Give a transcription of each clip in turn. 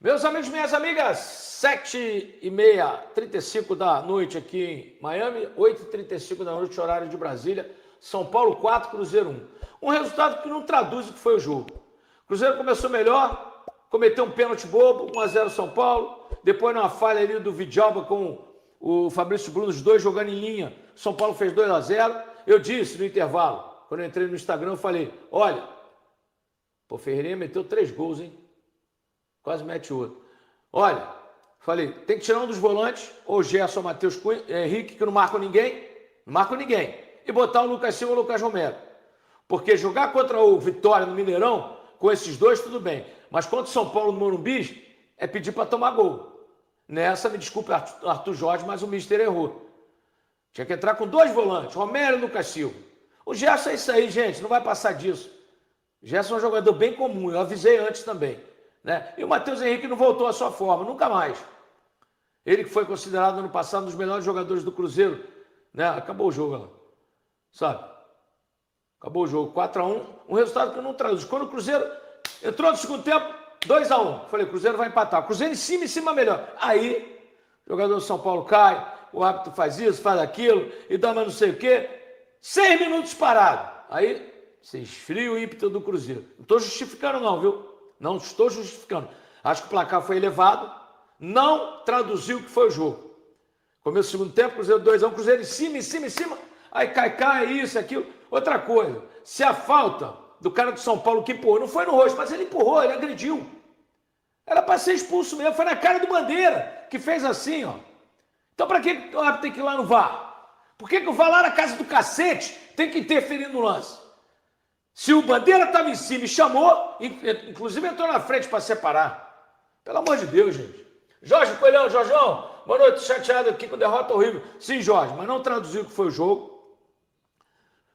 Meus amigos e minhas amigas, 7h30, 35 da noite aqui em Miami, 8h35 da noite, horário de Brasília, São Paulo 4, Cruzeiro 1. Um resultado que não traduz o que foi o jogo. O Cruzeiro começou melhor, cometeu um pênalti bobo, 1-0 São Paulo, depois numa falha ali do Vidjalba com o Fabrício Bruno, os dois jogando em linha, São Paulo fez 2-0. Eu disse no intervalo, quando eu entrei no Instagram, eu falei, olha, pô, Ferreirinha meteu 3 gols, hein? Quase mete outro. Olha, falei, tem que tirar um dos volantes, ou Gerson, Matheus Cunha, Henrique, que não marcam ninguém, e botar o Lucas Silva ou o Lucas Romero. Porque jogar contra o Vitória no Mineirão, com esses dois, tudo bem. Mas contra o São Paulo no Morumbi, é pedir para tomar gol. Nessa, me desculpe, Arthur Jorge, mas o Mister errou. Tinha que entrar com 2 volantes, Romero e Lucas Silva. O Gerson é isso aí, gente, não vai passar disso. O Gerson é um jogador bem comum, eu avisei antes também. Né? E o Matheus Henrique não voltou à sua forma, nunca mais. Ele que foi considerado no ano passado um dos melhores jogadores do Cruzeiro, né? Acabou o jogo lá, sabe? Acabou o jogo, 4-1, um resultado que não traduz. Quando o Cruzeiro entrou no segundo tempo, 2-1. Falei, o Cruzeiro vai empatar. O Cruzeiro em cima melhor. Aí, o jogador do São Paulo cai, o árbitro faz isso, faz aquilo, e dá mais não sei o quê. 6 minutos parado. Aí, você esfria o ímpeto do Cruzeiro. Não estou justificando não, viu? Não estou justificando. Acho que o placar foi elevado, não traduziu o que foi o jogo. Começo do segundo tempo, Cruzeiro 2-1, Cruzeiro em cima, aí cai, isso, aquilo. Outra coisa, se a falta do cara do São Paulo que empurrou, não foi no rosto, mas ele empurrou, ele agrediu. Era para ser expulso mesmo, foi na cara do Bandeira, que fez assim, ó. Então para que o árbitro tem que ir lá no VAR? Por que o VAR lá na casa do cacete tem que interferir no lance? Se o Bandeira estava em cima e chamou, inclusive entrou na frente para separar. Pelo amor de Deus, gente. Jorge Coelhão, Jorjão, boa noite, chateado aqui com derrota horrível. Sim, Jorge, mas não traduziu o que foi o jogo.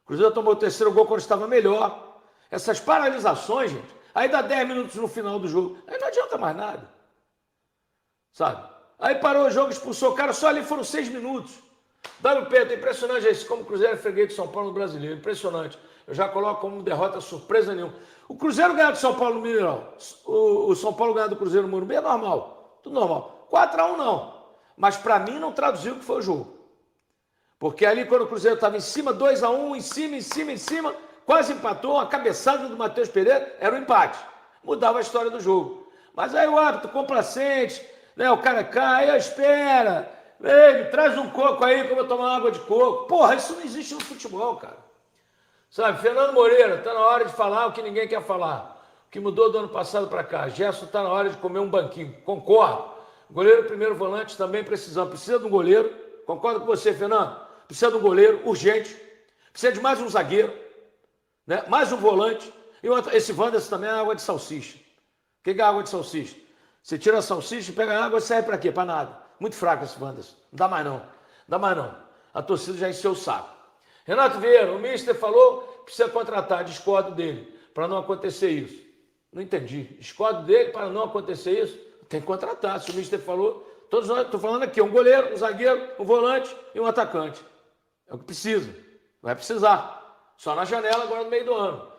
O Cruzeiro tomou o 3º gol quando estava melhor. Essas paralisações, gente, aí dá 10 minutos no final do jogo. Aí não adianta mais nada. Sabe? Aí parou o jogo, expulsou o cara, só ali foram 6 minutos. W. Pedro, impressionante isso, como o Cruzeiro é freguês de São Paulo no Brasileiro, impressionante. Eu já coloco como derrota surpresa nenhuma. O Cruzeiro ganhar do São Paulo no Mineirão, o São Paulo ganhar do Cruzeiro no Morumbi é normal, tudo normal. 4-1 não, mas para mim não traduziu o que foi o jogo. Porque ali quando o Cruzeiro estava em cima, 2-1, em cima, quase empatou, a cabeçada do Matheus Pereira era um empate. Mudava a história do jogo. Mas aí o árbitro complacente, né, o cara cai, espera, ei, traz um coco aí para eu tomar água de coco. Porra, isso não existe no futebol, cara. Sabe, Fernando Moreira, está na hora de falar o que ninguém quer falar. O que mudou do ano passado para cá. Gerson está na hora de comer um banquinho. Concordo. Goleiro, primeiro volante, também precisamos. Precisa de um goleiro. Concordo com você, Fernando. Precisa de um goleiro, urgente. Precisa de mais um zagueiro. Né? Mais um volante. E esse Wanderson também é água de salsicha. O que é água de salsicha? Você tira a salsicha, pega a água e serve para quê? Para nada. Muito fraco esse Wanderson. Não dá mais não. Não dá mais não. A torcida já encheu o saco. Renato Vieira, o Mister falou que precisa contratar, discordo dele, para não acontecer isso. Não entendi. Discordo dele para não acontecer isso? Tem que contratar. Se o Mister falou, todos nós, estou falando aqui, um goleiro, um zagueiro, um volante e um atacante. É o que precisa. Vai precisar. Só na janela agora no meio do ano.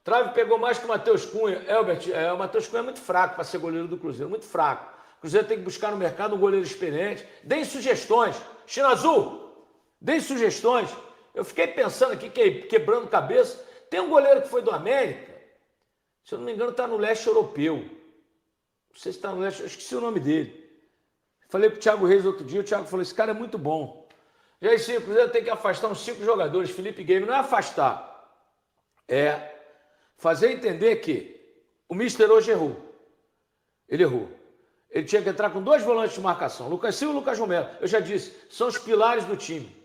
Trave pegou mais que o Matheus Cunha. Elbert, o Matheus Cunha é muito fraco para ser goleiro do Cruzeiro, muito fraco. O Cruzeiro tem que buscar no mercado um goleiro experiente. Deem sugestões. China Azul, deem sugestões. Eu fiquei pensando aqui, quebrando cabeça. Tem um goleiro que foi do América, se eu não me engano, está no leste europeu. Não sei se está no leste, eu esqueci o nome dele. Falei para o Thiago Reis outro dia, o Thiago falou, esse cara é muito bom. Já sim, o Cruzeiro tem que afastar uns 5 jogadores. Felipe Game não é afastar, é fazer entender que o Mister hoje errou. Ele errou. Ele tinha que entrar com 2 volantes de marcação, Lucas Silva e Lucas Romero. Eu já disse, são os pilares do time.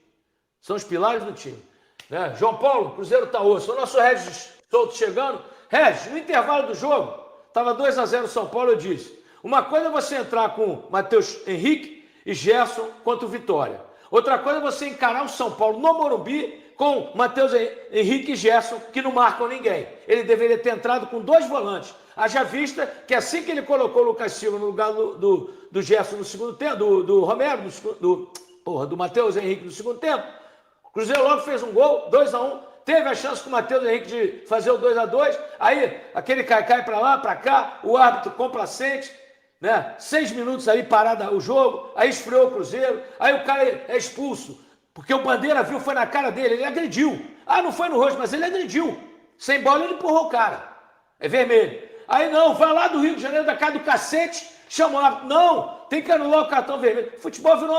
São os pilares do time. Né? João Paulo, Cruzeiro tá osso. O nosso Regis Souto chegando. Regis, no intervalo do jogo, estava 2-0 São Paulo, eu disse. Uma coisa é você entrar com Matheus Henrique e Gerson contra o Vitória. Outra coisa é você encarar o São Paulo no Morumbi com Matheus Henrique e Gerson, que não marcam ninguém. Ele deveria ter entrado com 2 volantes. Haja vista que assim que ele colocou o Lucas Silva no lugar do Gerson no segundo tempo, do Romero, do Matheus Henrique no segundo tempo, o Cruzeiro logo fez um gol, 2-1, teve a chance com o Matheus Henrique de fazer o 2-2, aí aquele cai para lá, para cá, o árbitro complacente, né? 6 minutos ali parado o jogo, aí esfriou o Cruzeiro, aí o cara é expulso, porque o Bandeira viu, foi na cara dele, ele agrediu. Ah, não foi no rosto, mas ele agrediu. Sem bola ele empurrou o cara. É vermelho. Aí não, vai lá do Rio de Janeiro, da casa do cacete, chama lá. Não, tem que anular o cartão vermelho. Futebol virou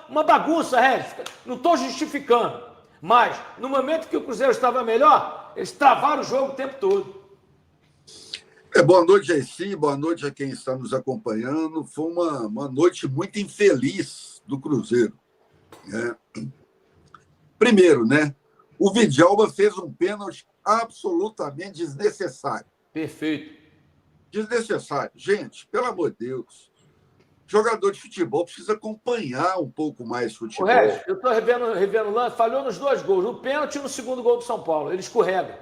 uma bagunça, Regis. Não estou justificando. Mas, no momento que o Cruzeiro estava melhor, eles travaram o jogo o tempo todo. Boa noite, Jaci, boa noite a quem está nos acompanhando. Foi uma noite muito infeliz do Cruzeiro. Né? Primeiro, né? O Vidjalba fez um pênalti absolutamente desnecessário. Perfeito. Desnecessário. Gente, pelo amor de Deus, jogador de futebol precisa acompanhar um pouco mais futebol. Eu estou revendo o lance, falhou nos 2 gols, no pênalti e no segundo gol do São Paulo. Ele escorrega.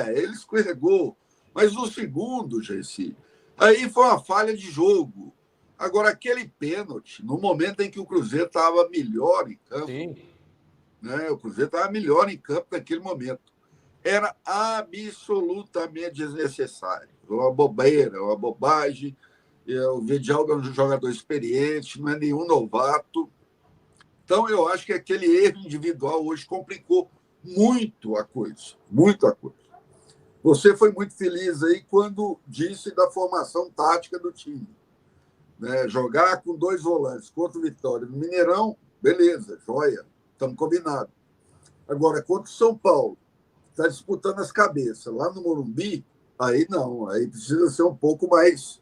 Ele escorregou. Mas no segundo, Jaci, aí foi uma falha de jogo. Agora, aquele pênalti, no momento em que o Cruzeiro estava melhor em campo, Sim. Né? O Cruzeiro estava melhor em campo naquele momento. Era absolutamente desnecessário. Uma bobeira, uma bobagem. O Vidjalba é um jogador experiente, não é nenhum novato. Então, eu acho que aquele erro individual hoje complicou muito a coisa. Muito a coisa. Você foi muito feliz aí quando disse da formação tática do time. Né? Jogar com 2 volantes contra o Vitória no Mineirão, beleza, joia, estamos combinados. Agora, contra o São Paulo, está disputando as cabeças. Lá no Morumbi, aí não, aí precisa ser um pouco mais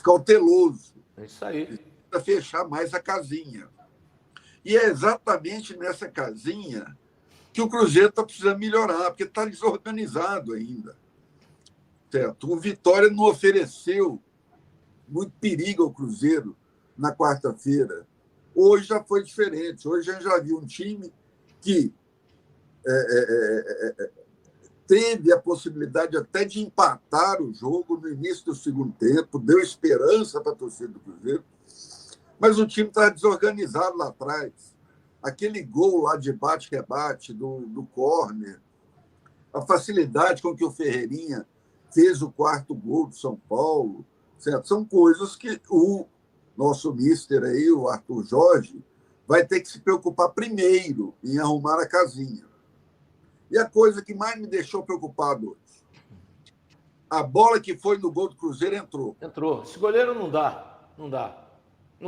cauteloso. É isso aí. Precisa fechar mais a casinha. E é exatamente nessa casinha que o Cruzeiro está precisando melhorar, porque está desorganizado ainda. Certo? O Vitória não ofereceu muito perigo ao Cruzeiro na quarta-feira. Hoje já foi diferente. Hoje a gente já viu um time que teve a possibilidade até de empatar o jogo no início do segundo tempo, deu esperança para a torcida do Cruzeiro, mas o time estava desorganizado lá atrás. Aquele gol lá de bate-rebate do córner, a facilidade com que o Ferreirinha fez o 4º gol do São Paulo, certo? São coisas que o nosso mister aí, o Arthur Jorge, vai ter que se preocupar primeiro em arrumar a casinha. E a coisa que mais me deixou preocupado hoje, a bola que foi no gol do Cruzeiro entrou. Entrou. Esse goleiro não dá. Não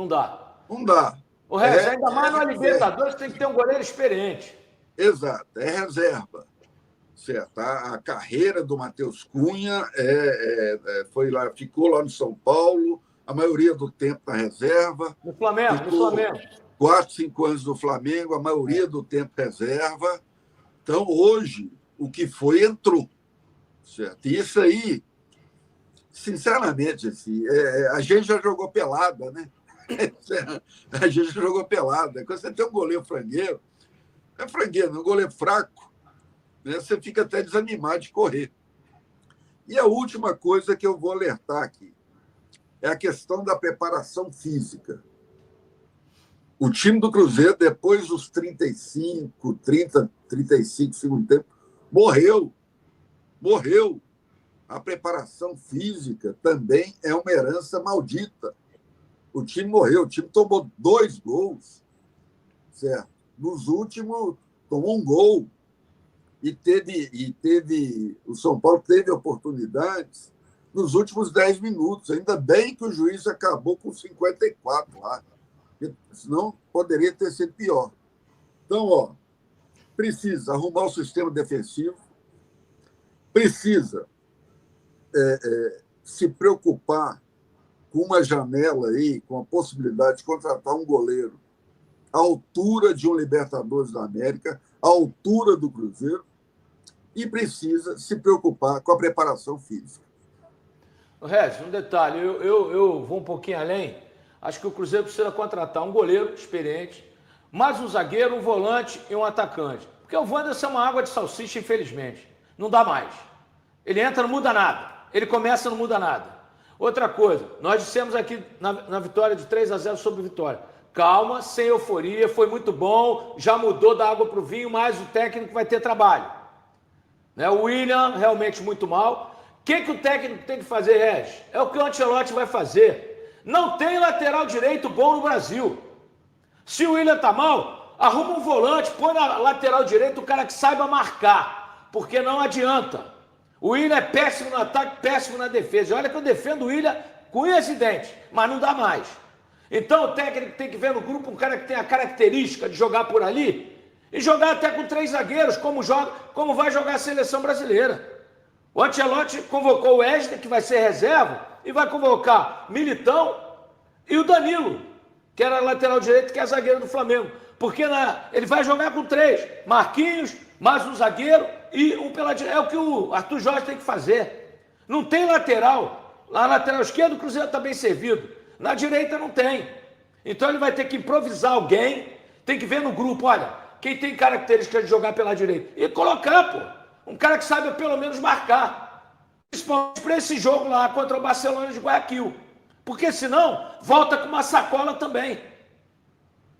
dá. O Regis, ainda mais na Libertadores, tem que ter um goleiro experiente. Exato, é reserva. Certo. A carreira do Matheus Cunha foi lá, ficou lá no São Paulo, a maioria do tempo na reserva. No Flamengo. 4, 5 anos no Flamengo, a maioria do tempo reserva. Então, hoje, o que foi entrou. Certo? E isso aí, sinceramente, assim, a gente já jogou pelada, né? A gente já jogou pelada. Quando você tem um goleiro frangueiro, não é frangueiro, um goleiro fraco, né? Você fica até desanimado de correr. E a última coisa que eu vou alertar aqui é a questão da preparação física. O time do Cruzeiro, depois dos 35 segundo tempo, morreu. A preparação física também é uma herança maldita. O time morreu, o time tomou 2 gols, certo? Nos últimos, tomou 1 gol. E o São Paulo teve oportunidades nos últimos 10 minutos. Ainda bem que o juiz acabou com 54 lá. Senão poderia ter sido pior. Então, precisa arrumar o sistema defensivo, precisa se preocupar com uma janela aí, com a possibilidade de contratar um goleiro à altura de um Libertadores da América, à altura do Cruzeiro, e precisa se preocupar com a preparação física. Regis, um detalhe, eu vou um pouquinho além. Acho que o Cruzeiro precisa contratar um goleiro experiente, mais um zagueiro, um volante e um atacante. Porque o Wanderson é uma água de salsicha, infelizmente. Não dá mais. Ele entra, não muda nada. Ele começa, não muda nada. Outra coisa, nós dissemos aqui na vitória de 3-0 sobre o Vitória. Calma, sem euforia, foi muito bom, já mudou da água para o vinho, mas o técnico vai ter trabalho. Né? O William, realmente muito mal. O que o técnico tem que fazer, Regis? É o que o Ancelotti vai fazer. Não tem lateral direito bom no Brasil. Se o Willian tá mal, arruma um volante, põe na lateral direita o cara que saiba marcar, porque não adianta. O Willian é péssimo no ataque, péssimo na defesa. E olha que eu defendo o Willian com unhas e dentes, mas não dá mais. Então o técnico tem que ver no grupo um cara que tem a característica de jogar por ali e jogar até com 3 zagueiros, como vai jogar a seleção brasileira. O Ancelotti convocou o Wesley, que vai ser reserva, e vai convocar Militão e o Danilo, que era lateral direito, que é zagueiro do Flamengo. Porque ele vai jogar com 3, Marquinhos, mais um zagueiro e um pela direita. É o que o Arthur Jorge tem que fazer. Não tem lateral. Lá na lateral esquerda o Cruzeiro está bem servido. Na direita não tem. Então ele vai ter que improvisar alguém, tem que ver no grupo, olha, quem tem características de jogar pela direita. E colocar, pô, um cara que saiba pelo menos marcar. Principalmente para esse jogo lá contra o Barcelona de Guayaquil. Porque senão, volta com uma sacola também.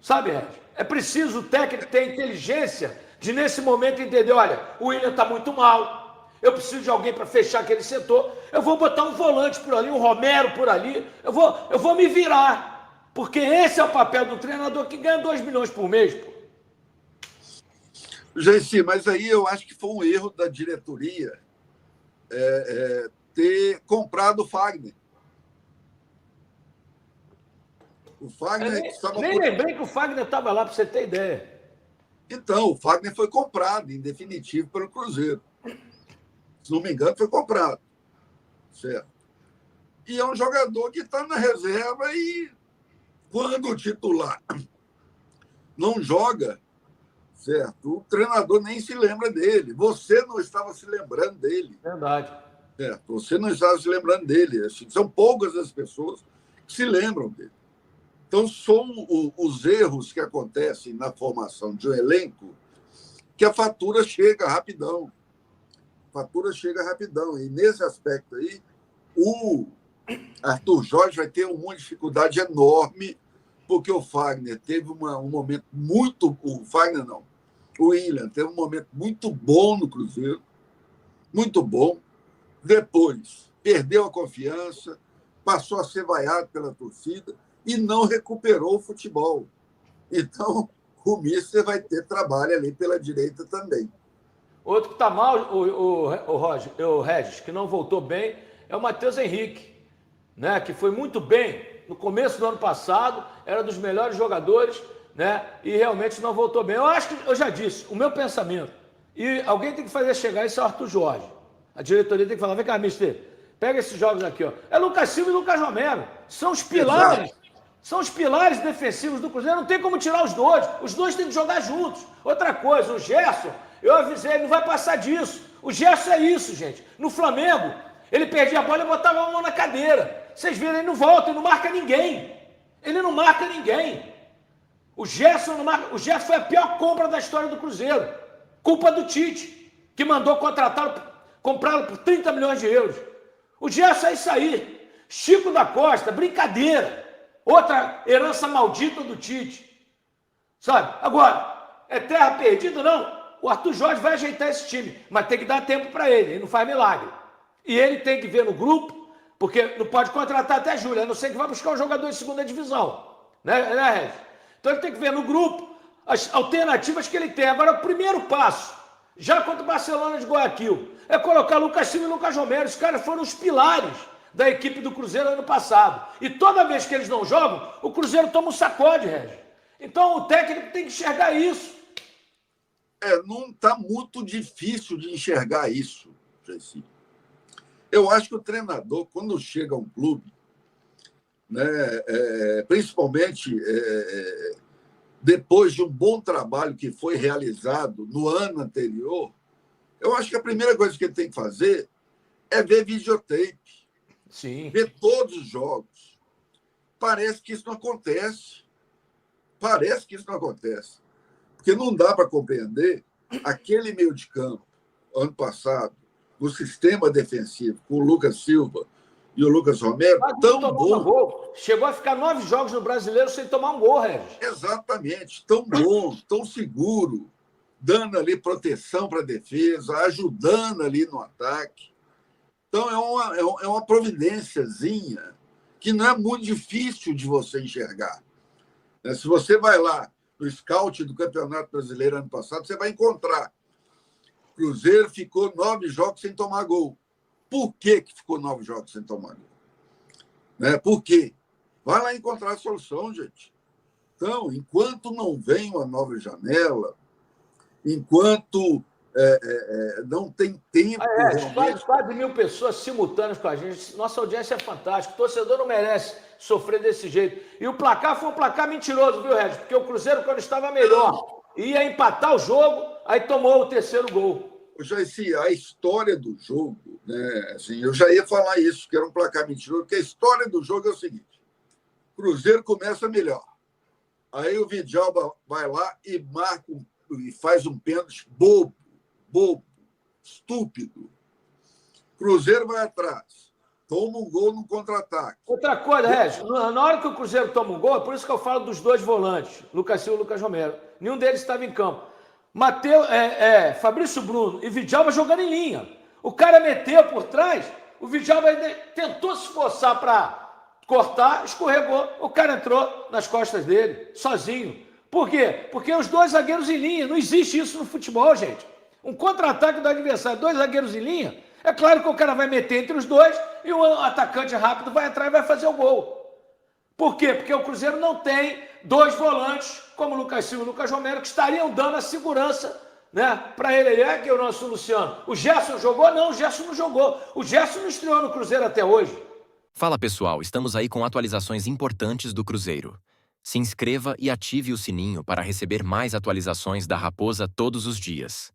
Sabe, Ed? É preciso o técnico ter a inteligência de, nesse momento, entender, olha, o Willian está muito mal, eu preciso de alguém para fechar aquele setor, eu vou botar um volante por ali, um Romero por ali, eu vou me virar. Porque esse é o papel do treinador que ganha 2 milhões por mês, pô. Gente, mas aí eu acho que foi um erro da diretoria ter comprado o Fagner. O Fagner nem lembrei que o Fagner estava lá, para você ter ideia. Então, o Fagner foi comprado, em definitivo, pelo Cruzeiro. Se não me engano, foi comprado. Certo? E é um jogador que está na reserva e, quando o titular não joga, certo? O treinador nem se lembra dele. Você não estava se lembrando dele. Verdade. Certo? Você não estava se lembrando dele. São poucas as pessoas que se lembram dele. Então, são os erros que acontecem na formação de um elenco que a fatura chega rapidão. E, nesse aspecto aí, o Arthur Jorge vai ter uma dificuldade enorme, porque o Fagner teve um momento muito... O Willian teve um momento muito bom no Cruzeiro, muito bom. Depois, perdeu a confiança, passou a ser vaiado pela torcida e não recuperou o futebol. Então, o Mister vai ter trabalho ali pela direita também. Outro que está mal, o Regis, que não voltou bem, é o Matheus Henrique, né? Que foi muito bem no começo do ano passado, era dos melhores jogadores, né? E realmente não voltou bem. Eu acho que, eu já disse, o meu pensamento, e alguém tem que fazer chegar isso ao Arthur Jorge. A diretoria tem que falar, vem cá, Mister, pega esses jogos aqui, ó. É Lucas Silva e Lucas Romero. São os pilares. Exato. São os pilares defensivos do Cruzeiro, não tem como tirar os dois. Os dois têm que jogar juntos. Outra coisa, o Gerson, eu avisei, ele não vai passar disso. O Gerson é isso, gente. No Flamengo, ele perdia a bola e botava a mão na cadeira. Vocês viram, ele não volta, ele não marca ninguém. Ele não marca ninguém. O Gerson não marca. O Gerson foi a pior compra da história do Cruzeiro. Culpa do Tite, que mandou comprá-lo por 30 milhões de euros. O Gerson é isso aí. Chico da Costa, brincadeira. Outra herança maldita do Tite. Sabe? Agora, é terra perdida? Não. O Arthur Jorge vai ajeitar esse time, mas tem que dar tempo para ele. Ele não faz milagre. E ele tem que ver no grupo, porque não pode contratar até julho, a não ser que vai buscar um jogador de segunda divisão. Né, Regis? Então ele tem que ver no grupo as alternativas que ele tem. Agora, o primeiro passo, já contra o Barcelona de Guayaquil, é colocar Lucas Silva e Lucas Romero. Os caras foram os pilares da equipe do Cruzeiro ano passado. E toda vez que eles não jogam, o Cruzeiro toma um sacode, Regis. Então o técnico tem que enxergar isso. Não está muito difícil de enxergar isso, Jesse. Eu acho que o treinador, quando chega a um clube, né, principalmente depois de um bom trabalho que foi realizado no ano anterior, eu acho que a primeira coisa que ele tem que fazer é ver videotape. Sim. Ver todos os jogos. Parece que isso não acontece. Porque não dá para compreender aquele meio de campo, ano passado, no sistema defensivo, com o Lucas Silva e o Lucas Romero, tão bom. Gol. Chegou a ficar 9 jogos no Brasileiro sem tomar um gol, Regis. Exatamente. Tão bom, tão seguro, dando ali proteção para a defesa, ajudando ali no ataque. Então, é uma providênciazinha que não é muito difícil de você enxergar. Se você vai lá no scout do Campeonato Brasileiro ano passado, você vai encontrar. Cruzeiro ficou 9 jogos sem tomar gol. Por que ficou 9 jogos sem tomar gol? Por quê? Vai lá encontrar a solução, gente. Então, enquanto não vem uma nova janela, enquanto não tem tempo... Quase 1.000 pessoas simultâneas com a gente. Nossa audiência é fantástica. O torcedor não merece sofrer desse jeito. E o placar foi um placar mentiroso, viu, Regis? Porque o Cruzeiro, quando estava melhor, ia empatar o jogo, aí tomou o terceiro gol. Jaci, a história do jogo, né? Assim, eu já ia falar isso, que era um placar mentiroso, porque a história do jogo é o seguinte: o Cruzeiro começa melhor. Aí o Vidjalba vai lá e marca e faz um pênalti bobo, estúpido. Cruzeiro vai atrás, toma um gol no contra-ataque. Outra coisa, Regis, na hora que o Cruzeiro toma um gol, é por isso que eu falo dos dois volantes, Lucas Silva e Lucas Romero. Nenhum deles estava em campo. Fabrício Bruno e Vidjalba jogando em linha. O cara meteu por trás, o Vidjalba tentou se esforçar para cortar, escorregou, o cara entrou nas costas dele, sozinho. Por quê? Porque os dois zagueiros em linha, não existe isso no futebol, gente. Um contra-ataque do adversário, 2 zagueiros em linha, é claro que o cara vai meter entre os dois e o atacante rápido vai entrar e vai fazer o gol. Por quê? Porque o Cruzeiro não tem 2 volantes, como o Lucas Silva e o Lucas Romero, que estariam dando a segurança, né, para ele. Que é o nosso Luciano. O Gerson jogou? Não, o Gerson não jogou. O Gerson não estreou no Cruzeiro até hoje. Fala pessoal, estamos aí com atualizações importantes do Cruzeiro. Se inscreva e ative o sininho para receber mais atualizações da Raposa todos os dias.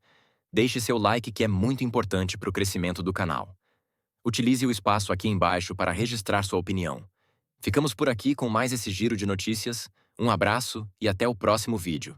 Deixe seu like, que é muito importante para o crescimento do canal. Utilize o espaço aqui embaixo para registrar sua opinião. Ficamos por aqui com mais esse giro de notícias. Um abraço e até o próximo vídeo.